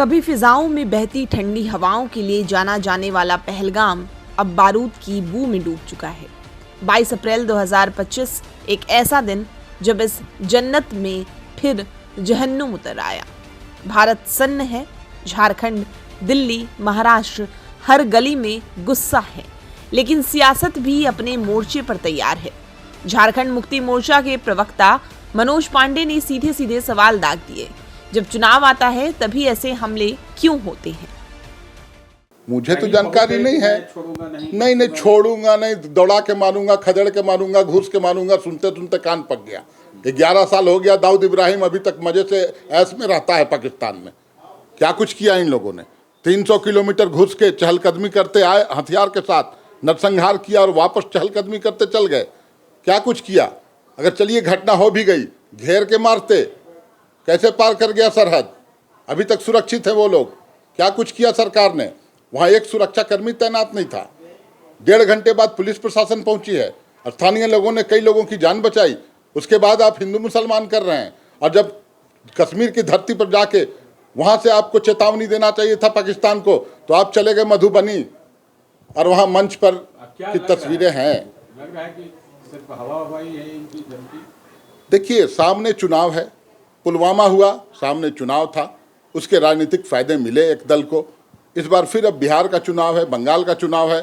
कभी फिजाओं में बहती ठंडी हवाओं के लिए जाना जाने वाला पहलगाम अब बारूद की बू में डूब चुका है। 22 अप्रैल 2025 एक ऐसा दिन जब इस जन्नत में फिर जहन्नुम उतर आया। भारत सन्न है, झारखंड, दिल्ली, महाराष्ट्र, हर गली में गुस्सा है, लेकिन सियासत भी अपने मोर्चे पर तैयार है। झारखंड मुक्ति मोर्चा के प्रवक्ता मनोज पांडे ने सीधे सीधे सवाल दाग दिए, जब चुनाव आता है तभी ऐसे हमले क्यों होते हैं? मुझे तो जानकारी नहीं है। नहीं छोड़ूंगा नहीं, दौड़ा के मारूंगा, खदेड़ के मारूंगा, घूस के मारूंगा। सुनते सुनते कान पक गया। 11 साल हो गया। दाऊद इब्राहिम अभी तक मजे से ऐश में रहता है पाकिस्तान में। क्या कुछ किया इन लोगों ने? 300 किलोमीटर घुस के चहलकदमी करते आए, हथियार के साथ नरसंहार किया और वापस चहलकदमी करते चल गए। क्या कुछ किया? अगर चलिए घटना हो भी गई, घेर के मारते, कैसे पार कर गया सरहद? अभी तक सुरक्षित है वो लोग। क्या कुछ किया सरकार ने? वहाँ एक सुरक्षा कर्मी तैनात नहीं था। 1.5 घंटे बाद पुलिस प्रशासन पहुंची है। स्थानीय लोगों ने कई लोगों की जान बचाई। उसके बाद आप हिंदू मुसलमान कर रहे हैं। और जब कश्मीर की धरती पर जाके वहाँ से आपको चेतावनी देना चाहिए था पाकिस्तान को, तो आप चले गए मधुबनी और वहाँ मंच पर की तस्वीरें हैं। लग रहा है कि सिर्फ हवा हवाई है इनकी धमकी। देखिए, सामने चुनाव है। पुलवामा हुआ, सामने चुनाव था, उसके राजनीतिक फायदे मिले एक दल को। इस बार फिर अब बिहार का चुनाव है, बंगाल का चुनाव है,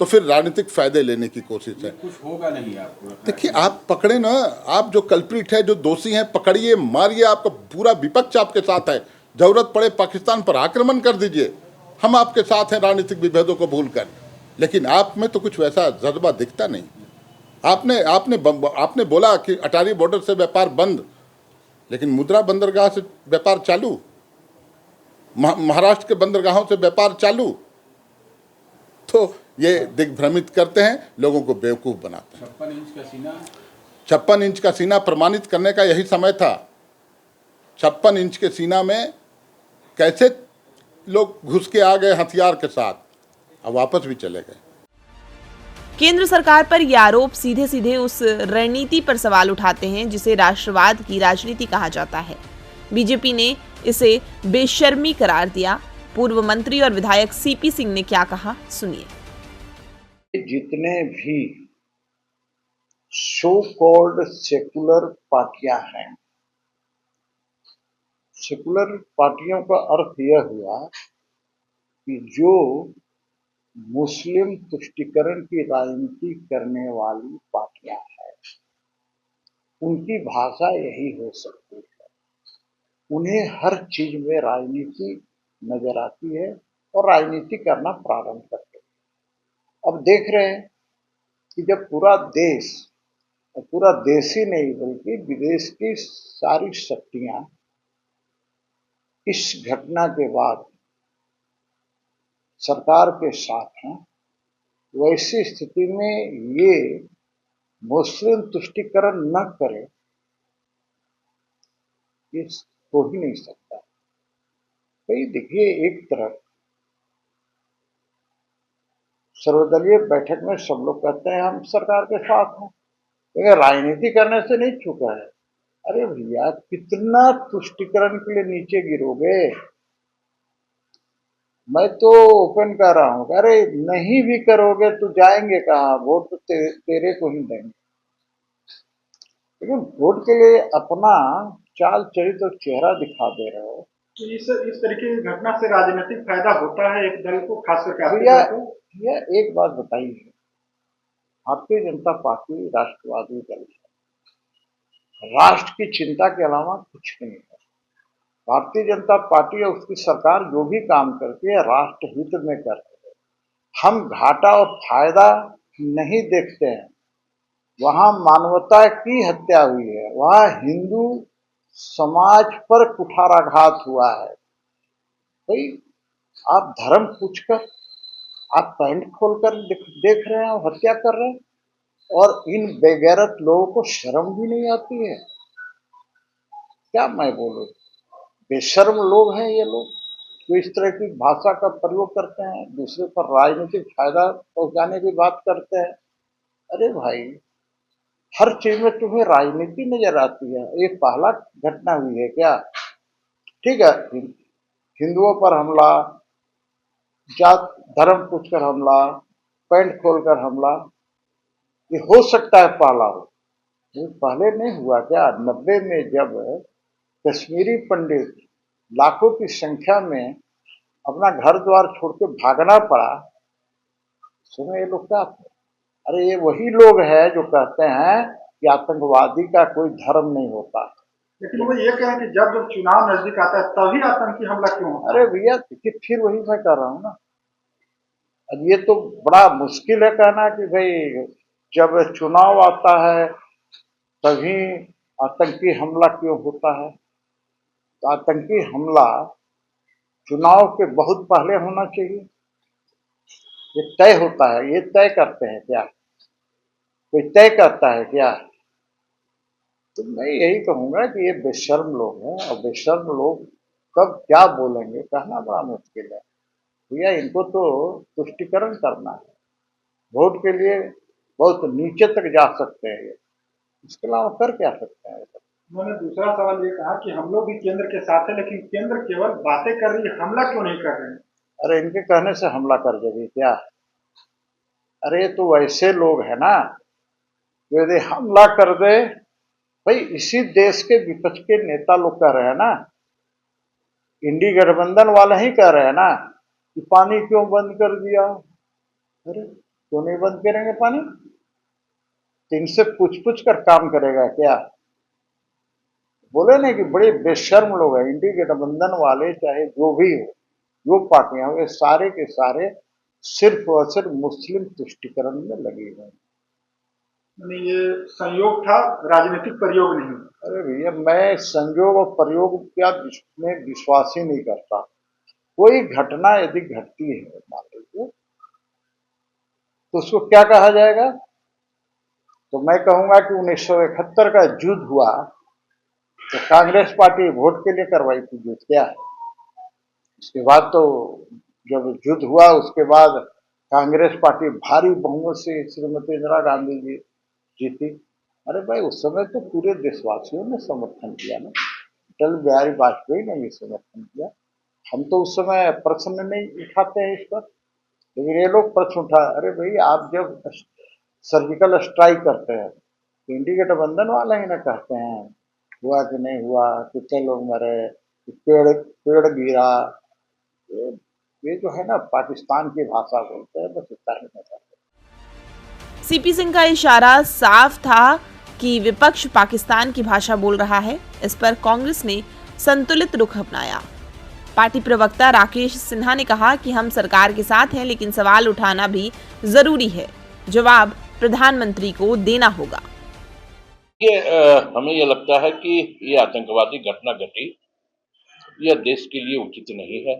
तो फिर राजनीतिक फायदे लेने की कोशिश है। कुछ होगा नहीं आपको। देखिए, आप पकड़े ना, आप जो कल्प्रिट है, जो दोषी हैं, पकड़िए, मारिए। आपका पूरा विपक्ष आपके साथ है। जरूरत पड़े पाकिस्तान पर आक्रमण कर दीजिए, हम आपके साथ हैं राजनीतिक विभेदों को भूलकर। लेकिन आप में तो कुछ वैसा जज्बा दिखता नहीं। आपने बोला कि अटारी बॉर्डर से व्यापार बंद, लेकिन मुद्रा बंदरगाह से व्यापार चालू, महाराष्ट्र के बंदरगाहों से व्यापार चालू। तो ये दिग्भ्रमित करते हैं, लोगों को बेवकूफ बनाते हैं। 56 इंच का सीना प्रमाणित करने का यही समय था। 56 इंच के सीना में कैसे लोग घुस के आ गए हथियार के साथ, अब वापस भी चले गए। केंद्र सरकार पर यह आरोप सीधे सीधे उस रणनीति पर सवाल उठाते हैं जिसे राष्ट्रवाद की राजनीति कहा जाता है। बीजेपी ने इसे बेशर्मी करार दिया। पूर्व मंत्री और विधायक सीपी सिंह ने क्या कहा, सुनिए। जितने भी सो कॉल्ड सेकुलर पार्टियां हैं, सेकुलर पार्टियों का अर्थ यह हुआ कि जो मुस्लिम तुष्टीकरण की राजनीति करने वाली पार्टियां हैं, उनकी भाषा यही हो सकती है। उन्हें हर चीज में राजनीति नजर आती है और राजनीति करना प्रारंभ करते हैं। अब देख रहे हैं कि जब पूरा देश, और पूरा देश ही नहीं बल्कि विदेश की सारी शक्तियां इस घटना के बाद सरकार के साथ हैं, वैसी स्थिति में ये मुस्लिम तुष्टीकरण न करे, ये हो ही नहीं सकता। कई देखिए, एक तरफ सर्वदलीय बैठक में सब लोग कहते हैं हम सरकार के साथ हैं, लेकिन राजनीति करने से नहीं चुका है। अरे भैया, कितना तुष्टीकरण के लिए नीचे गिरोगे? मैं तो ओपन कर रहा हूं, अरे नहीं भी करोगे तो जाएंगे कहाँ? वोट तो तेरे को ही देंगे। लेकिन वोट के लिए अपना चाल चरित्र और चेहरा दिखा दे रहे हो। तो इस तरीके की घटना से राजनीतिक फायदा होता है एक दल को, खास करके भैया एक बात बताइए, भारतीय जनता पार्टी राष्ट्रवादी दल है, राष्ट्र की चिंता के अलावा कुछ नहीं है। भारतीय जनता पार्टी और उसकी सरकार जो भी काम करती है राष्ट्र हित में करती है। हम घाटा और फायदा नहीं देखते हैं। वहां मानवता की हत्या हुई है, वहां हिंदू समाज पर कुठाराघात हुआ है। भाई, आप धर्म पूछकर आप पैंट खोलकर देख रहे हैं और हत्या कर रहे हैं, और इन बेगैरत लोगों को शर्म भी नहीं आती है। क्या मैं बोलूं, बेशर्म लोग हैं ये लोग, जो इस तरह की भाषा का प्रयोग करते हैं, दूसरे पर राजनीतिक फायदा पहुंचाने की बात करते हैं। अरे भाई, हर चीज में तुम्हें राजनीति नजर आती है। एक पहला घटना हुई है क्या? ठीक है, हिंदुओं पर हमला, जात धर्म पूछकर हमला, पैंट खोलकर हमला, ये हो सकता है पहला हो। ये पहले नहीं हुआ क्या? 90 में जब कश्मीरी पंडित लाखों की संख्या में अपना घर द्वार छोड़ के भागना पड़ा, समय ये लोग क्या थे? अरे ये वही लोग हैं जो कहते हैं कि आतंकवादी का कोई धर्म नहीं होता। लेकिन वो ये कहें कि जब जब चुनाव नजदीक आता है तभी आतंकी हमला क्यों होता है? अरे भैया कि फिर वही मैं कह रहा हूँ ना, अब ये तो बड़ा मुश्किल है कहना कि भाई जब चुनाव आता है तभी आतंकी हमला क्यों होता है। तो आतंकी हमला चुनाव के बहुत पहले होना चाहिए। ये तय होता है, ये तय करते हैं क्या? कोई तय करता है क्या? तो मैं यही कहूंगा कि ये बेशर्म लोग हैं, और बेशर्म लोग कब क्या बोलेंगे कहना बड़ा मुश्किल है। भैया इनको तो तुष्टिकरण करना है, वोट के लिए बहुत नीचे तक जा सकते हैं ये, इसके अलावा कर क्या सकते हैं। उन्होंने दूसरा सवाल ये कहा कि हम लोग भी केंद्र के साथ है, लेकिन केंद्र केवल बातें कर रही है, हमला क्यों नहीं कर रहे हैं? अरे इनके कहने से हमला कर देगी क्या? अरे तो वैसे लोग हैं ना जो यदि हमला कर दे, भाई इसी देश के विपक्ष के नेता लोग कह रहे हैं ना, इंडी गठबंधन वाले ही कह रहे हैं ना कि पानी क्यों बंद कर दिया। अरे क्यों नहीं बंद करेंगे पानी? इनसे पूछ कर काम करेगा क्या? बोले नहीं कि बड़े बेशर्म लोग हैं इंडी गठबंधन वाले, चाहे जो भी हो, जो पार्टियां हो, ये सारे के सारे सिर्फ और सिर्फ मुस्लिम तुष्टिकरण में लगे हुए हैं। ये संयोग था, राजनीतिक प्रयोग नहीं। अरे भैया मैं संयोग और प्रयोग क्या में विश्वास ही नहीं करता। कोई घटना यदि घटती है मान लीजिए, तो उसको क्या कहा जाएगा? तो मैं कहूंगा कि 1971 का युद्ध हुआ तो कांग्रेस पार्टी वोट के लिए करवाई थी युद्ध, क्या? उसके बाद तो जब युद्ध हुआ उसके बाद कांग्रेस पार्टी भारी बहुमत से श्रीमती इंदिरा गांधी जी जीती। अरे भाई उस समय तो पूरे देशवासियों ने समर्थन किया ना, अटल बिहारी वाजपेयी ने भी समर्थन किया। हम तो उस समय प्रश्न नहीं उठाते हैं इस पर, लेकिन ये लोग प्रश्न उठा। अरे भाई आप जब सर्जिकल स्ट्राइक करते हैं तो इंडी गठबंधन वाले ही ना कहते हैं हुआ कि नहीं हुआ, कितने लोग मरे, पेड़ गिरा। ये जो है ना पाकिस्तान की भाषा बोलते हैं, बस इतना ही नहीं। सीपी सिंह का इशारा साफ था कि विपक्ष पाकिस्तान की भाषा बोल रहा है। इस पर कांग्रेस ने संतुलित रुख अपनाया। पार्टी प्रवक्ता राकेश सिन्हा ने कहा कि हम सरकार के साथ हैं, लेकिन सवाल उठाना भी जरूरी है। जवाब प्रधानमंत्री को देना होगा। हमें यह लगता है कि ये आतंकवादी घटना घटी, यह देश के लिए उचित नहीं है,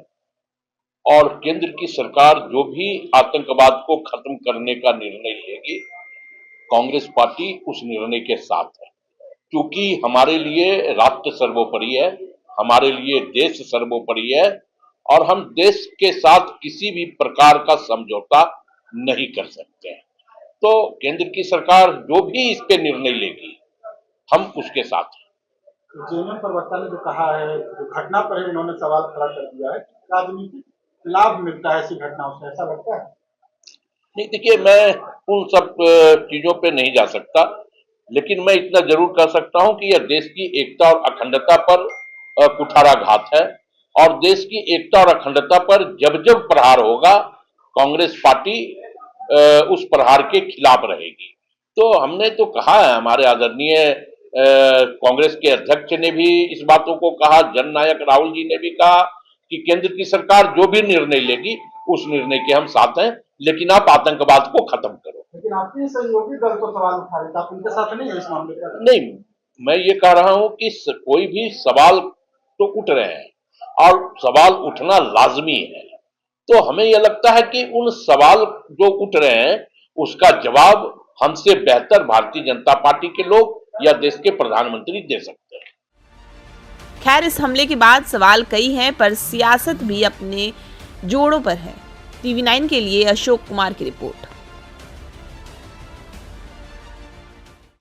और केंद्र की सरकार जो भी आतंकवाद को खत्म करने का निर्णय लेगी, कांग्रेस पार्टी उस निर्णय के साथ है। क्योंकि हमारे लिए राष्ट्र सर्वोपरि है, हमारे लिए देश सर्वोपरि है, और हम देश के साथ किसी भी प्रकार का समझौता नहीं कर सकते हैं। तो केंद्र की सरकार जो भी इस पे निर्णय लेगी, हम उसके साथ हैं। जेएमएम प्रवक्ता ने जो कहा है, जो घटना पर ही उन्होंने सवाल खड़ा कर दिया है, राजनीतिक लाभ मिलता है ऐसी घटनाओं से, ऐसा लगता है? नहीं, देखिए मैं उन सब चीजों पे नहीं जा सकता, लेकिन मैं इतना जरूर कह सकता हूं कि यह देश की एकता और अखंडता पर कुठाराघात है, और देश की एकता और अखंडता पर जब जब प्रहार होगा, कांग्रेस पार्टी उस प्रहार के खिलाफ रहेगी। तो हमने तो कहा है, हमारे आदरणीय कांग्रेस के अध्यक्ष ने भी इस बातों को कहा, जननायक राहुल जी ने भी कहा कि केंद्र की सरकार जो भी निर्णय लेगी उस निर्णय के हम साथ हैं, लेकिन आप आतंकवाद को खत्म करो। लेकिन आपके सहयोगी दल तो सवाल उठा रहे थे, आप उनके साथ नहीं है इस मामले पर? नहीं, मैं ये कह रहा हूं कि कोई भी सवाल तो उठ रहे हैं, और सवाल उठना लाजमी है। तो हमें यह लगता है कि उन सवाल जो उठ रहे हैं उसका जवाब हमसे बेहतर भारतीय जनता पार्टी के लोग या देश के प्रधानमंत्री दे सकते हैं। खैर, इस हमले के बाद सवाल कई हैं, पर सियासत भी अपने जोड़ों पर है। TV9 के लिए अशोक कुमार की रिपोर्ट।